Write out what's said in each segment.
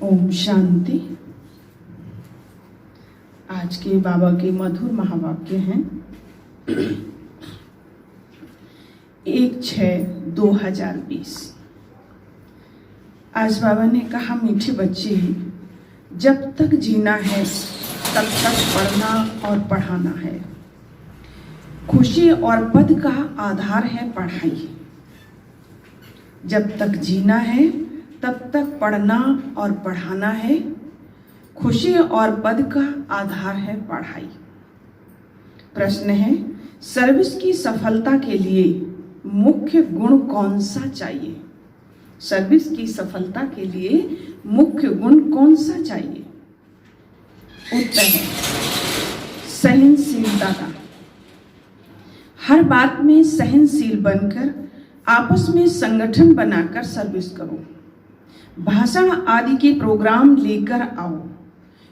ओम शांति। आज के बाबा के मधुर महावाक्य हैं 1/6/2020। आज बाबा ने कहा, मीठे बच्चे, जब तक जीना है तब तक पढ़ना और पढ़ाना है। खुशी और पद का आधार है पढ़ाई। जब तक जीना है तब तक पढ़ना और पढ़ाना है। खुशी और पद का आधार है पढ़ाई। प्रश्न है, सर्विस की सफलता के लिए मुख्य गुण कौन सा चाहिए? सर्विस की सफलता के लिए मुख्य गुण कौन सा चाहिए? उत्तर है सहनशीलता का। हर बात में सहनशील बनकर आपस में संगठन बनाकर सर्विस करो। भाषण आदि के प्रोग्राम लेकर आओ।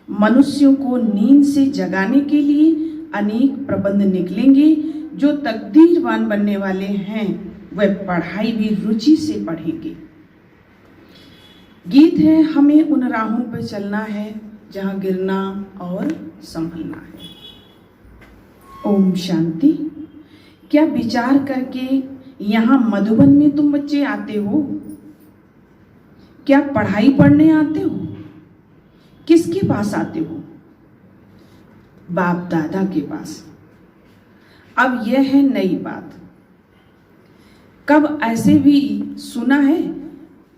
मनुष्यों को नींद से जगाने के लिए अनेक प्रबंध निकलेंगे। जो तकदीरवान बनने वाले हैं वह पढ़ाई भी रुचि से पढ़ेंगे। गीत है, हमें उन राहों पर चलना है जहां गिरना और संभलना है। ओम शांति। क्या विचार करके यहाँ मधुबन में तुम बच्चे आते हो? क्या पढ़ाई पढ़ने आते हो? किसके पास आते हो? बाप दादा के पास। अब यह है नई बात। कब ऐसे भी सुना है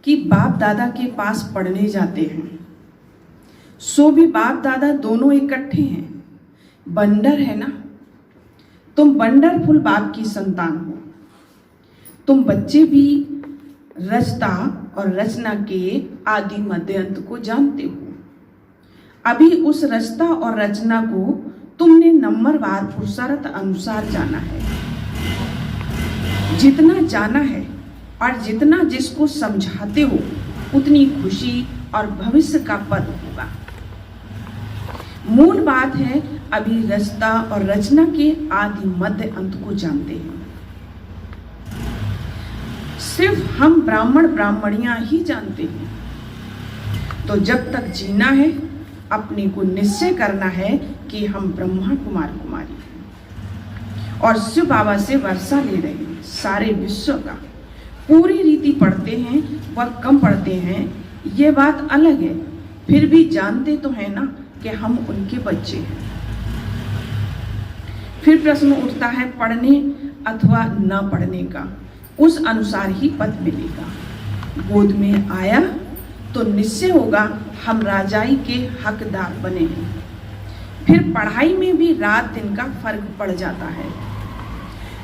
कि बाप दादा के पास पढ़ने जाते हैं? सो भी बाप दादा दोनों इकट्ठे हैं। बंडर है ना, तुम वंडरफुल बाप की संतान हो। तुम बच्चे भी रचता और रचना के आदि मध्य अंत को जानते हो। अभी उस रचता और रचना को तुमने नंबरवार पुरुषार्थ अनुसार जाना है। जितना जाना है और जितना जिसको समझाते हो उतनी खुशी और भविष्य का पद होगा। मूल बात है, अभी रचता और रचना के आदि मध्य अंत को जानते हैं। सिर्फ हम ब्राह्मण ब्राह्मणियां ही जानते हैं। तो जब तक जीना है अपने को निश्चय करना है कि हम ब्रह्मा कुमार कुमारी हैं और शिव बाबा से वर्षा ले रहे हैं। सारे विश्व का पूरी रीति पढ़ते हैं व कम पढ़ते हैं, ये बात अलग है। फिर भी जानते तो है ना कि हम उनके बच्चे हैं। फिर प्रश्न उठता है पढ़ने अथवा न पढ़ने का। उस अनुसार ही पद मिलेगा। गोद में आया तो निश्चय होगा हम राजाई के हकदार बने हैं। फिर पढ़ाई में भी रात दिन का फर्क पड़ जाता है।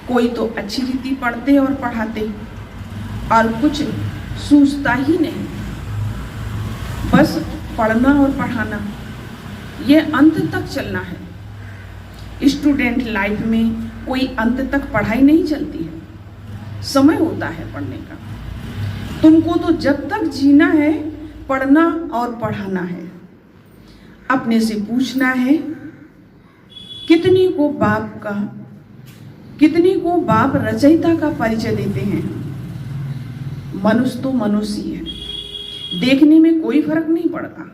कोई तो अच्छी रीति पढ़ते और पढ़ाते और कुछ सूझता ही नहीं। बस पढ़ना और पढ़ाना, ये अंत तक चलना है। स्टूडेंट लाइफ में कोई अंत तक पढ़ाई नहीं चलती है। समय होता है पढ़ने का। तुमको तो जब तक जीना है पढ़ना और पढ़ाना है। अपने से पूछना है, कितनी को बाप रचयिता का परिचय देते हैं? मनुष्य तो मनुष्य ही है। देखने में कोई फर्क नहीं पड़ता,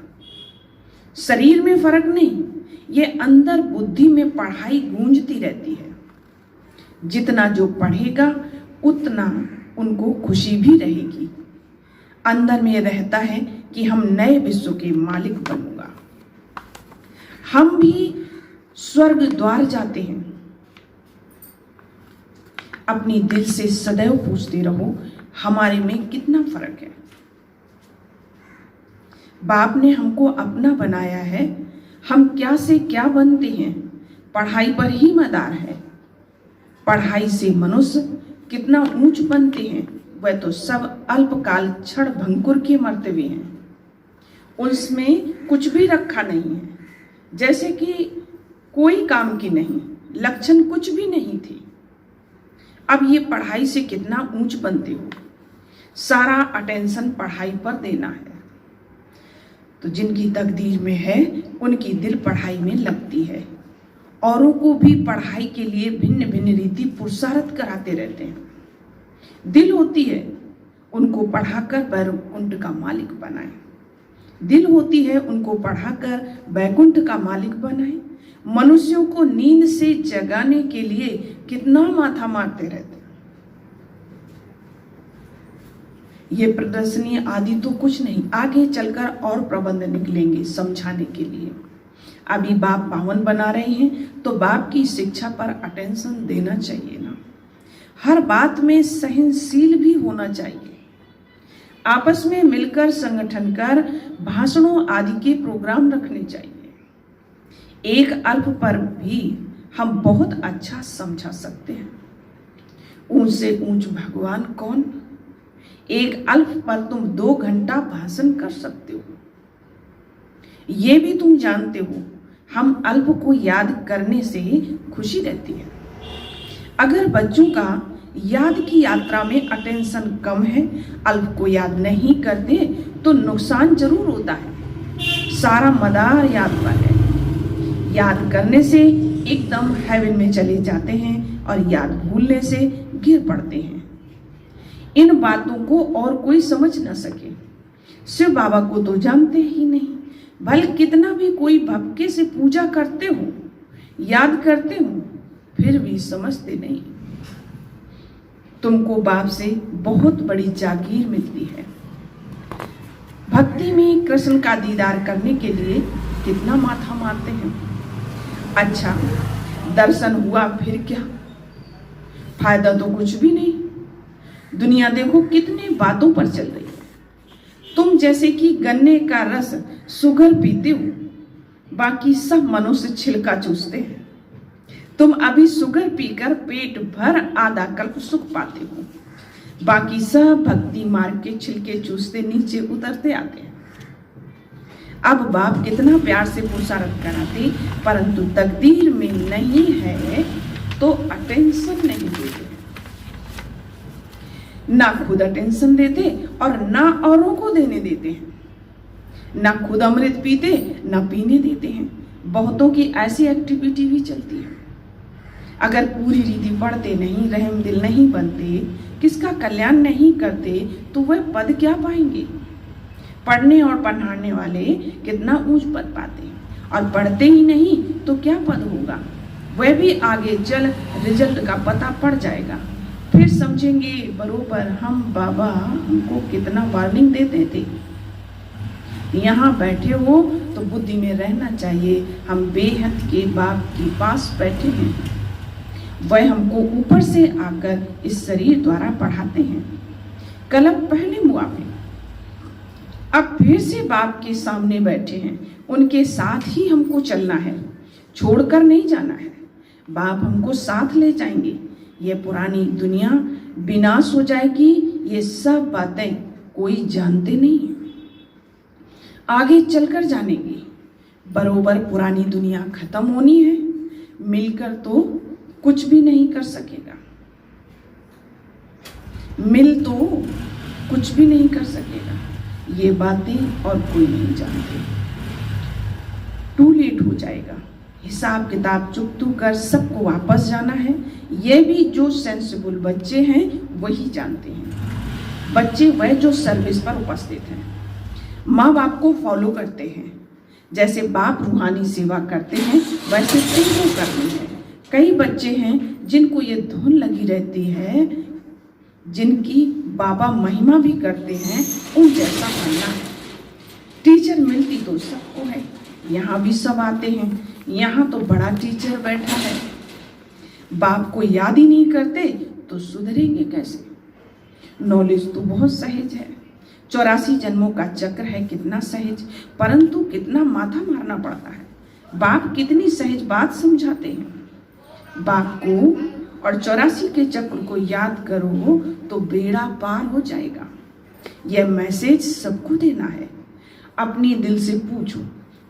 शरीर में फर्क नहीं, ये अंदर बुद्धि में पढ़ाई गूंजती रहती है। जितना जो पढ़ेगा उतना उनको खुशी भी रहेगी। अंदर में रहता है कि हम नए विश्व के मालिक बनूंगा। हम भी स्वर्ग द्वार जाते हैं। अपनी दिल से सदैव पूछते रहो, हमारे में कितना फर्क है। बाप ने हमको अपना बनाया है। हम क्या से क्या बनते हैं, पढ़ाई पर ही मदार है। पढ़ाई से मनुष्य कितना ऊंच बनते हैं, वह तो सब अल्पकाल क्षण भंकुर के मरते हुए हैं। उसमें कुछ भी रखा नहीं है, जैसे कि कोई काम की नहीं, लक्षण कुछ भी नहीं थी। अब ये पढ़ाई से कितना ऊंच बनते हो। सारा अटेंशन पढ़ाई पर देना है। तो जिनकी तकदीर में है उनकी दिल पढ़ाई में लगती है। औरों को भी पढ़ाई के लिए भिन्न भिन्न रीति पुरुषार्थ कराते रहते हैं। दिल होती है उनको पढ़ाकर बैकुंठ का मालिक बनाए। दिल होती है उनको पढ़ाकर वैकुंठ का मालिक बनाए। मनुष्यों को नींद से जगाने के लिए कितना माथा मारते रहते। ये प्रदर्शनी आदि तो कुछ नहीं, आगे चलकर और प्रबंध निकलेंगे समझाने के लिए। अभी बाप पावन बना रहे हैं तो बाप की शिक्षा पर अटेंशन देना चाहिए ना। हर बात में सहनशील भी होना चाहिए। आपस में मिलकर संगठन कर भाषणों आदि के प्रोग्राम रखने चाहिए। एक अल्प पर भी हम बहुत अच्छा समझा सकते हैं। ऊंच से ऊंच भगवान कौन? एक अल्प पर तुम 2 घंटा भाषण कर सकते हो। ये भी तुम जानते हो, हम अल्प को याद करने से खुशी रहती है। अगर बच्चों का याद की यात्रा में अटेंशन कम है, अल्प को याद नहीं करते तो नुकसान जरूर होता है। सारा मदार याद पर है। याद करने से एकदम हेवन में चले जाते हैं और याद भूलने से गिर पड़ते हैं। इन बातों को और कोई समझ न सके। शिव बाबा को तो जानते ही नहीं, भले कितना भी कोई भक्ति से पूजा करते हो, याद करते हो, फिर भी समझते नहीं। तुमको बाप से बहुत बड़ी जागीर मिलती है। भक्ति में कृष्ण का दीदार करने के लिए कितना माथा मारते हैं। अच्छा, दर्शन हुआ फिर क्या? फायदा तो कुछ भी नहीं। दुनिया देखो कितने बातों पर चल रही है। तुम जैसे कि गन्ने का रस सुगर पीते हो, बाकी सब मनुष्य छिलका चूसते हैं। तुम अभी शुगर पीकर पेट भर आधा कल्प सुख पाते हो, बाकी सब भक्ति मार्ग के छिलके चूसते नीचे उतरते आते हैं। अब बाप कितना प्यार से पुरुषार्थ कराते, परंतु तकदीर में नहीं है तो अटेंशन नहीं देते। ना खुद अटेंशन देते और ना औरों को देने देते हैं। ना खुद अमृत पीते ना पीने देते हैं। बहुतों की ऐसी एक्टिविटी भी चलती है। अगर पूरी रीति पढ़ते नहीं, रहम दिल नहीं बनते, किसका कल्याण नहीं करते तो वह पद क्या पाएंगे? पढ़ने और पढ़ाने वाले कितना ऊंच पद पाते हैं और पढ़ते ही नहीं तो क्या पद होगा? वह भी आगे चल रिजल्ट का पता पड़ जाएगा। फिर समझेंगे बरोबर हम बाबा हमको कितना वार्निंग देते थे। यहाँ बैठे हो तो बुद्धि में रहना चाहिए, हम बेहद के बाप के पास बैठे हैं। वह हमको ऊपर से आकर इस शरीर द्वारा पढ़ाते हैं। कलम पहले मुआफे, अब फिर से बाप के सामने बैठे हैं। उनके साथ ही हमको चलना है, छोड़कर नहीं जाना है। बाप हमको साथ ले जाएंगे। ये पुरानी दुनिया विनाश हो जाएगी, ये सब बातें कोई जानते नहीं है। आगे चलकर जानेंगे। बरोबर पुरानी दुनिया खत्म होनी है, मिलकर तो कुछ भी नहीं कर सकेगा। मिल तो कुछ भी नहीं कर सकेगा। ये बातें और कोई नहीं जानते। टू लेट हो जाएगा। हिसाब किताब चुकतू कर सबको वापस जाना है। ये भी जो सेंसिबल बच्चे हैं वही जानते हैं। बच्चे वह जो सर्विस पर उपस्थित हैं, माँ बाप को फॉलो करते हैं। जैसे बाप रूहानी सेवा करते हैं वैसे तुमको करनी है। कई बच्चे हैं जिनको ये धुन लगी रहती है, जिनकी बाबा महिमा भी करते हैं, उन जैसा बनना है। टीचर मिलती तो सबको है, यहाँ भी सब आते हैं। यहाँ तो बड़ा टीचर बैठा है। बाप को याद ही नहीं करते तो सुधरेंगे कैसे? नॉलेज तो बहुत सहज है। 84 जन्मों का चक्र है, कितना सहज, परंतु कितना माथा मारना पड़ता है। बाप कितनी सहज बात समझाते हैं। बाप को और 84 के चक्र को याद करो तो बेड़ा पार हो जाएगा। यह मैसेज सबको देना है। अपने दिल से पूछो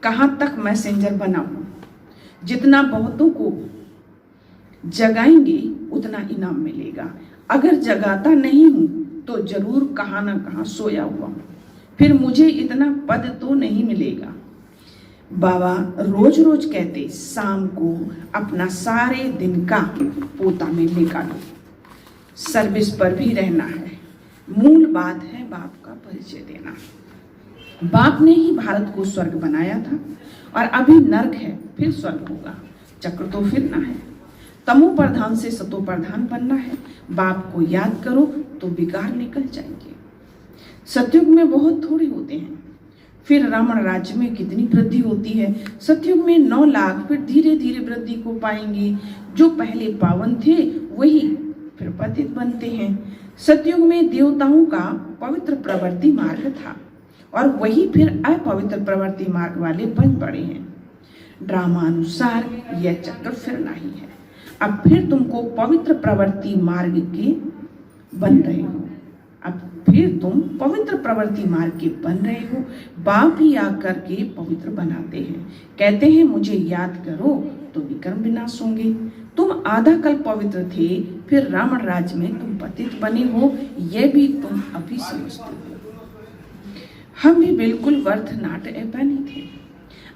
कहाँ तक मैसेंजर बनाऊं। जितना बहुतों को जगाएंगे उतना इनाम मिलेगा। अगर जगाता नहीं हूं तो जरूर कहाँ ना कहाँ सोया हुआ हूं, फिर मुझे इतना पद तो नहीं मिलेगा। बाबा रोज रोज कहते शाम को अपना सारे दिन का पोता में निकालो। सर्विस पर भी रहना है। मूल बात है बाप का परिचय देना। बाप ने ही भारत को स्वर्ग बनाया था और अभी नर्क है, फिर स्वर्ग होगा। चक्र तो फिरना है। तमो प्रधान से सतो प्रधान बनना है। बाप को याद करो तो विकार निकल जाएंगे। सतयुग में बहुत थोड़े होते हैं, फिर रावण राज्य में कितनी वृद्धि होती है। सतयुग में 9 लाख, फिर धीरे धीरे वृद्धि को पाएंगे। जो पहले पावन थे वही फिर पतित बनते हैं। सतयुग में देवताओं का पवित्र प्रवृत्ति मार्ग था और वही फिर अपवित्र प्रवृत्ति मार्ग वाले बन पड़े हैं। ड्रामा अनुसार यह चक्र फिरना ही है। अब फिर तुमको पवित्र प्रवृत्ति मार्ग के बन रहे हो। अब फिर तुम पवित्र प्रवृत्ति मार्ग के बन रहे हो। बाप ही आकर के पवित्र बनाते हैं, कहते हैं मुझे याद करो तो विक्रम विनाश होंगे। तुम आधा कल पवित्र थे, फिर रावण राज्य में तुम पतित बने हो, यह भी तुम अभी समझते हो। हम भी बिल्कुल वर्थ नाट नहीं थे।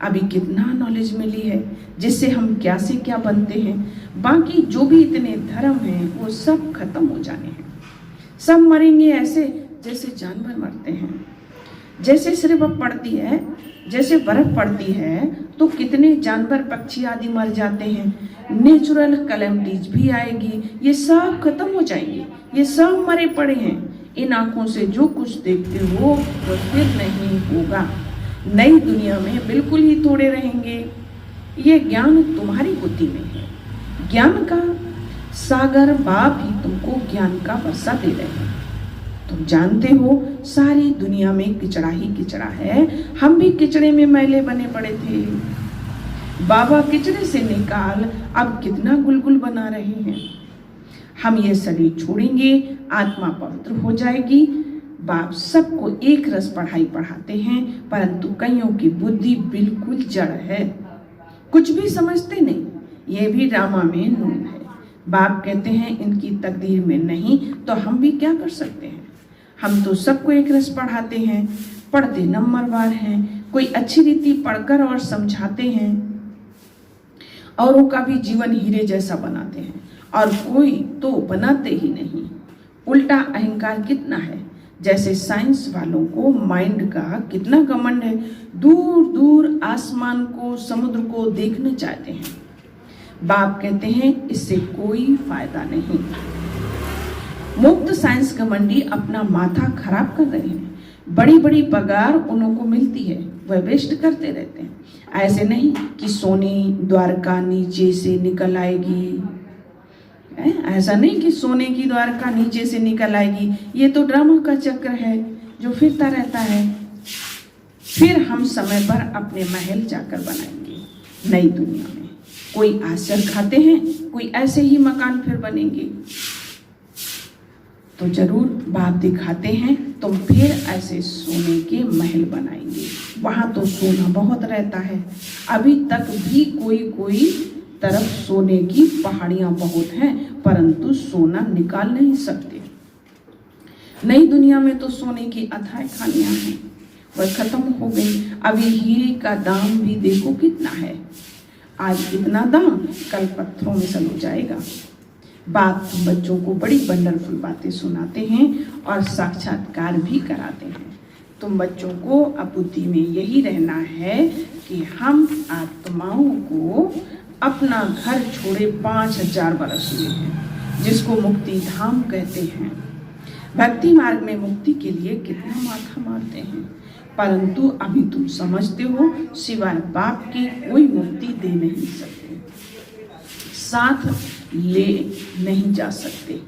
अभी कितना नॉलेज मिली है जिससे हम क्या से क्या बनते हैं। बाकी जो भी इतने धर्म हैं वो सब खत्म हो जाने हैं। सब मरेंगे ऐसे जैसे जानवर मरते हैं। जैसे सिर्फ पड़ती है, जैसे बर्फ पड़ती है तो कितने जानवर पक्षी आदि मर जाते हैं। नेचुरल कैलेमिटीज भी आएगी, ये सब खत्म हो जाएंगे। ये सब मरे पड़े हैं। इन आंखों से जो कुछ देखते हो वो फिर नहीं होगा। नई दुनिया में बिल्कुल ही थोड़े रहेंगे। ये ज्ञान तुम्हारी बुद्धि में है। ज्ञान का सागर बाप ही तुमको ज्ञान का वर्षा दे रहे हैं। तुम जानते हो सारी दुनिया में किचड़ा ही किचड़ा है। हम भी किचड़े में मैले बने पड़े थे। बाबा किचड़े से निकाल अब कितना गुलगुल बना रहे हैं। हम ये शरीर छोड़ेंगे, आत्मा पवित्र हो जाएगी। बाप सबको एक रस पढ़ाई पढ़ाते हैं, परंतु कईयों की बुद्धि बिल्कुल जड़ है, कुछ भी समझते नहीं। ये भी ड्रामा में नून है। बाप कहते हैं इनकी तकदीर में नहीं, तो हम भी क्या कर सकते हैं। हम तो सबको एक रस पढ़ाते हैं, पढ़ते नंबरवार हैं। कोई अच्छी रीति पढ़कर और समझाते हैं, औरों का भी जीवन हीरे जैसा बनाते हैं, और कोई तो बनाते ही नहीं। उल्टा अहंकार कितना है। जैसे साइंस वालों को माइंड का कितना घमंड है, दूर दूर आसमान को, समुद्र को देखने चाहते हैं। बाप कहते हैं इससे कोई फायदा नहीं। मुक्त साइंस घमंडी अपना माथा खराब कर रहे हैं। बड़ी बड़ी पगार उन्हों को मिलती है, वह वेस्ट करते रहते हैं। ऐसे नहीं कि सोने द्वारका नीचे से निकल आएगी। ऐसा नहीं कि सोने की द्वारका नीचे से निकल आएगी। ये तो ड्रामा का चक्र है जो फिरता रहता है। फिर हम समय पर अपने महल जाकर बनाएंगे नई दुनिया में। कोई आश्चर्य खाते हैं, कोई ऐसे ही मकान फिर बनेंगे। तो जरूर बाप दिखाते हैं तुम फिर ऐसे सोने के महल बनाएंगे। वहां तो सोना बहुत रहता है। अभी तक भी कोई तरफ सोने की पहाड़ियां बहुत हैं, परंतु सोना निकाल नहीं सकते। नई दुनिया में तो सोने की अथाह खानियां हैं, वह खत्म हो गई। अभी हीरे का दाम भी देखो कितना है। आज कितना दाम, कल पत्थरों में सल हो जाएगा। बाप बच्चों को बड़ी वंडरफुल बातें सुनाते हैं और साक्षात्कार भी कराते हैं। तुम बच्चों को अब बुद्धि में यही रहना है कि हम आत्माओं को अपना घर छोड़े 5000 वर्ष हुए हैं, जिसको मुक्ति धाम कहते हैं। भक्ति मार्ग में मुक्ति के लिए कितना माथा मारते हैं, परंतु अभी तुम समझते हो सिवाय बाप के कोई मुक्ति दे नहीं सकते, साथ ले नहीं जा सकते।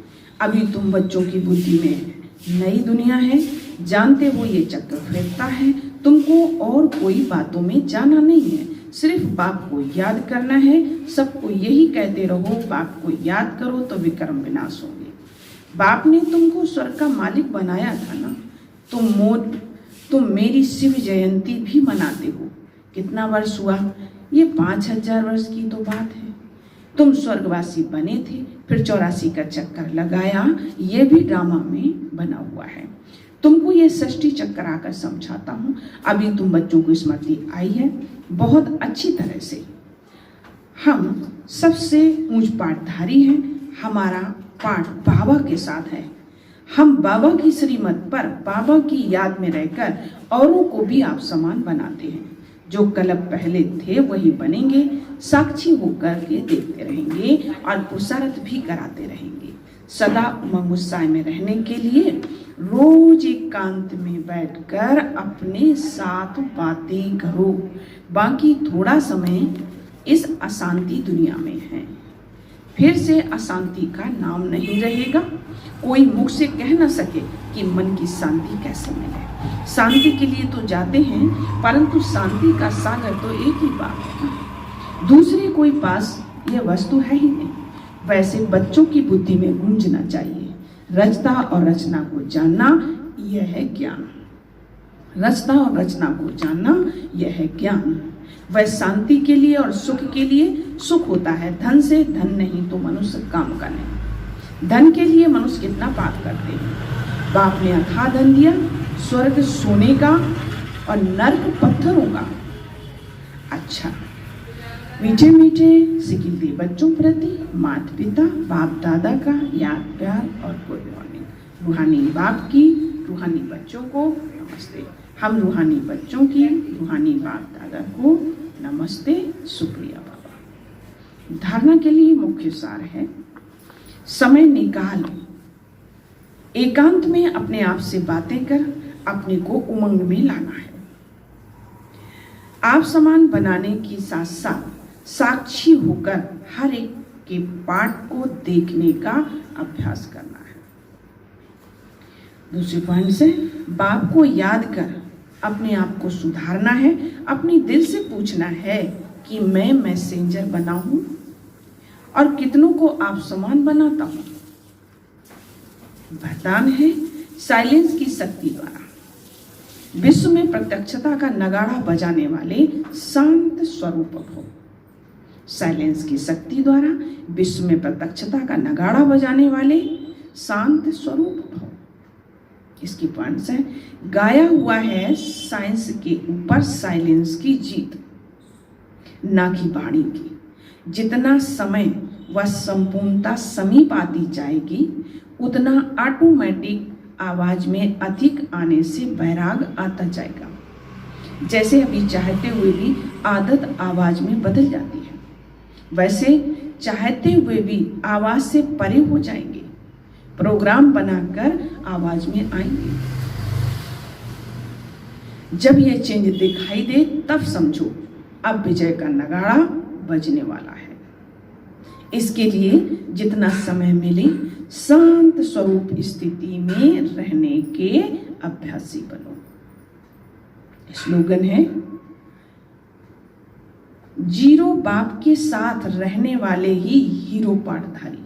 अभी तुम बच्चों की बुद्धि में नई दुनिया है, जानते हो ये चक्र फिरता है। तुमको और कोई बातों में जाना नहीं है, सिर्फ बाप को याद करना है। सबको यही कहते रहो, बाप को याद करो तो विक्रम विनाश होंगे। बाप ने तुमको स्वर्ग का मालिक बनाया था ना। तुम मेरी शिव जयंती भी मनाते हो। कितना वर्ष हुआ, ये 5000 वर्ष की तो बात है। तुम स्वर्गवासी बने थे, फिर 84 का चक्कर लगाया, ये भी ड्रामा में बना हुआ है। तुमको ये षष्ठी चक्कर आकर समझाता हूँ। अभी तुम बच्चों को स्मृति आई है बहुत अच्छी तरह से। हम सबसे ऊंच पाठधारी हैं, हमारा पाठ बाबा के साथ है। हम बाबा की श्रीमत पर बाबा की याद में रहकर औरों को भी आप समान बनाते हैं। जो कल्प पहले थे वही बनेंगे, साक्षी होकर के देखते रहेंगे और पुरुषार्थ भी कराते रहेंगे। सदा उमंग उत्साह में रहने के लिए रोज एकांत में बैठकर अपने साथ बातें करो। बाकी थोड़ा समय इस अशांति दुनिया में है, फिर से अशांति का नाम नहीं रहेगा। कोई मुख से कह न सके कि मन की शांति कैसे मिले। शांति के लिए तो जाते हैं, परंतु शांति का सागर तो एक ही बात है, दूसरे कोई पास यह वस्तु है ही नहीं। वैसे बच्चों की बुद्धि में गूंजना चाहिए, रचता और रचना को जानना यह है ज्ञान। रचना और रचना को जानना यह है ज्ञान। वह शांति के लिए और सुख के लिए। सुख होता है धन से, धन नहीं तो मनुष्य काम का नहीं। धन के लिए मनुष्य कितना पाप करते हैं। बाप ने अथाह धन दिया, स्वर्ग सोने का और नर्क पत्थरों का। अच्छा, मीठे मीठे सिकिलते बच्चों प्रति माता पिता बाप दादा का याद प्यार और गुड मॉर्निंग। रूहानी बाप की रूहानी बच्चों को नमस्ते। हम रूहानी बच्चों की रूहानी बाप दादा को नमस्ते, शुक्रिया बाबा। धारणा के लिए मुख्य सार है, समय निकाल एकांत में अपने आप से बातें कर अपने को उमंग में लाना है। आप समान बनाने की साथ साथ साक्षी होकर हर एक के पाठ को देखने का अभ्यास करना है। दूसरे पॉइंट से बाप को याद कर अपने आप को सुधारना है। अपनी दिल से पूछना है कि मैं मैसेंजर बना हूं और कितनों को आप समान बनाता हूं। वरदान है साइलेंस की शक्ति द्वारा विश्व में प्रत्यक्षता का नगाड़ा बजाने वाले शांत स्वरूप हो। साइलेंस की शक्ति द्वारा विश्व में प्रत्यक्षता का नगाड़ा बजाने वाले शांत स्वरूप हो। इसकी पॉइंट्स है, गाया हुआ है साइंस के ऊपर साइलेंस की जीत, ना कि वाणी की। जितना समय व संपूर्णता समीप आती जाएगी उतना ऑटोमेटिक आवाज में अधिक आने से वैराग आता जाएगा। जैसे अभी चाहते हुए भी आदत आवाज में बदल जाती है, वैसे चाहते हुए भी आवाज से परे हो जाएंगे, प्रोग्राम बनाकर आवाज में आएंगे। जब यह चेंज दिखाई दे तब समझो अब विजय का नगाड़ा बजने वाला है। इसके लिए जितना समय मिले शांत स्वरूप स्थिति में रहने के अभ्यासी बनो। स्लोगन है, जीरो बाप के साथ रहने वाले ही हीरो पाठधारी।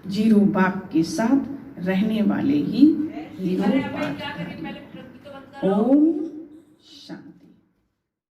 जीरो बाप के साथ रहने वाले ही हीरो पाठधारी। ओम